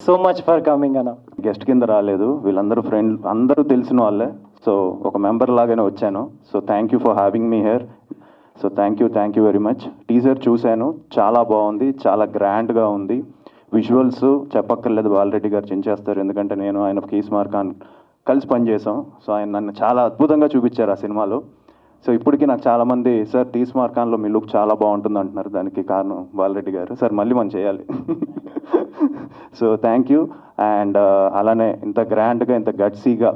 So much for coming అన్న. Guest కింద రాలేదు, వీళ్ళందరూ ఫ్రెండ్, అందరూ తెలిసిన వాళ్ళే. సో ఒక మెంబర్ లాగానే వచ్చాను. So thank you for having me here. So thank you very much. Teaser చూశాను, చాలా బాగుంది, చాలా గ్రాండ్గా ఉంది. విజువల్స్ చెప్పక్కర్లేదు, బాలరెడ్డి గారు చించేస్తారు. ఎందుకంటే నేను ఆయన కీస్మార్ ఖాన్ కలిసి పనిచేసాం. సో ఆయన నన్ను చాలా అద్భుతంగా చూపించారు ఆ సినిమాలో. సో ఇప్పటికీ నాకు చాలామంది సార్ తీస్మార్ ఖాన్లో మీ లుక్ చాలా బాగుంటుంది అంటున్నారు. దానికి కారణం బాలరెడ్డి గారు. సార్ మళ్ళీ మనం చేయాలి. So thank you. అండ్ అలానే ఇంత గ్రాండ్గా ఇంత గట్సీగా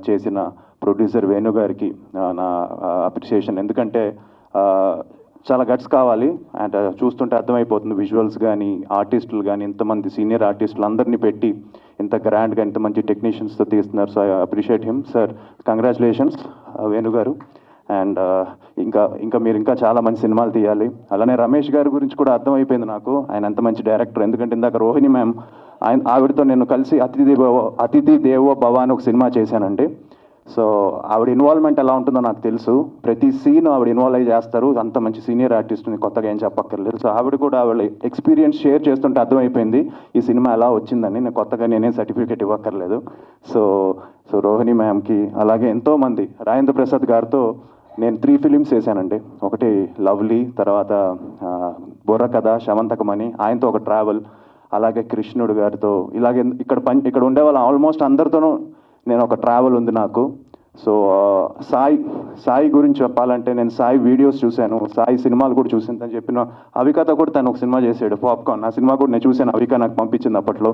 చేసిన ప్రొడ్యూసర్ వేణు గారికి నా అప్రిషియేషన్. ఎందుకంటే చాలా గట్స్ కావాలి. అండ్ చూస్తుంటే అర్థమైపోతుంది, విజువల్స్ కానీ ఆర్టిస్టులు కానీ ఇంతమంది సీనియర్ ఆర్టిస్టులు అందరినీ పెట్టి ఇంత గ్రాండ్గా ఇంత మంచి టెక్నీషియన్స్తో తీస్తున్నారు. So I appreciate him. Sir congratulations Venu గారు. అండ్ ఇంకా మీరు ఇంకా చాలా మంచి సినిమాలు తీయాలి. అలానే రమేష్ గారి గురించి కూడా అర్థమైపోయింది నాకు, ఆయన ఎంత మంచి డైరెక్టర్. ఎందుకంటే ఇందాక రోహిణి మ్యామ్ ఆవిడతో నేను కలిసి అతిథి దేవో భవ అని ఒక సినిమా చేశానండి. సో ఆవిడ ఇన్వాల్వ్మెంట్ ఎలా ఉంటుందో నాకు తెలుసు. ప్రతి సీన్ ఆవిడ ఇన్వాల్వ్ అయ్యి చేస్తారు. అంత మంచి సీనియర్ ఆర్టిస్ట్ని కొత్తగా ఏం చెప్పక్కర్లేదు. సో ఆవిడ కూడా ఆవిడ ఎక్స్పీరియన్స్ షేర్ చేస్తుంటే అర్థమైపోయింది ఈ సినిమా ఎలా వచ్చిందని. నేను కొత్తగా నేనేం సర్టిఫికేట్ ఇవ్వక్కర్లేదు. సో రోహిణి మ్యామ్కి, అలాగే ఎంతోమంది, రాజేంద్ర ప్రసాద్ గారితో నేను 3 ఫిలిమ్స్ చేశానండి. ఒకటి లవ్లీ, తర్వాత బుర్రకథ, శవంతకమణి, ఆయనతో ఒక ట్రావెల్, అలాగే కృష్ణుడు గారితో, ఇలాగే ఇక్కడ ఉండే వాళ్ళు ఆల్మోస్ట్ అందరితోనూ నేను ఒక ట్రావెల్ ఉంది నాకు. సో సాయి గురించి చెప్పాలంటే నేను సాయి వీడియోస్ చూశాను, సాయి సినిమాలు కూడా చూసింది. అని చెప్పిన అవికతో కూడా తను ఒక సినిమా చేశాడు, పాప్కార్న్. ఆ సినిమా కూడా నేను చూశాను, అవిక నాకు పంపించింది అప్పట్లో.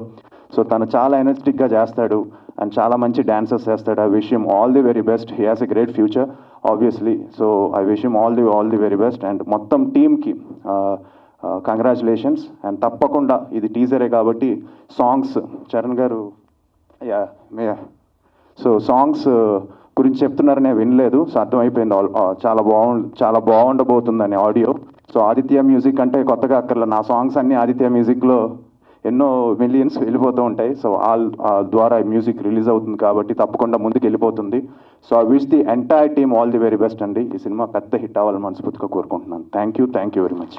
సో తను చాలా ఎనర్జెటిక్గా చేస్తాడు అండ్ చాలా మంచి డాన్సర్స్ చేస్తాడు. I wish him all the very best. He has a great future obviously. So I wish him all the very best. And మొత్తం టీమ్కి కంగ్రాచులేషన్స్. అండ్ తప్పకుండా ఇది టీజరే కాబట్టి సాంగ్స్ చరణ్ గారు సో సాంగ్స్ గురించి చెప్తున్నారనే వినలేదు. సో అర్థమైపోయింది చాలా బాగుండబోతుందని ఆడియో. సో ఆదిత్య మ్యూజిక్ అంటే కొత్తగా అక్కర్లే, నా సాంగ్స్ అన్నీ ఆదిత్య మ్యూజిక్లో ఎన్నో మిలియన్స్ వెళ్ళిపోతూ ఉంటాయి. సో ద్వారా మ్యూజిక్ రిలీజ్ అవుతుంది కాబట్టి తప్పకుండా ముందుకు వెళ్ళిపోతుంది. So I wish the entire team all the very best అండి. ఈ సినిమా పెద్ద హిట్ అవ్వాలని మనస్ఫూర్తిగా కోరుకుంటున్నాను. Thank you very much.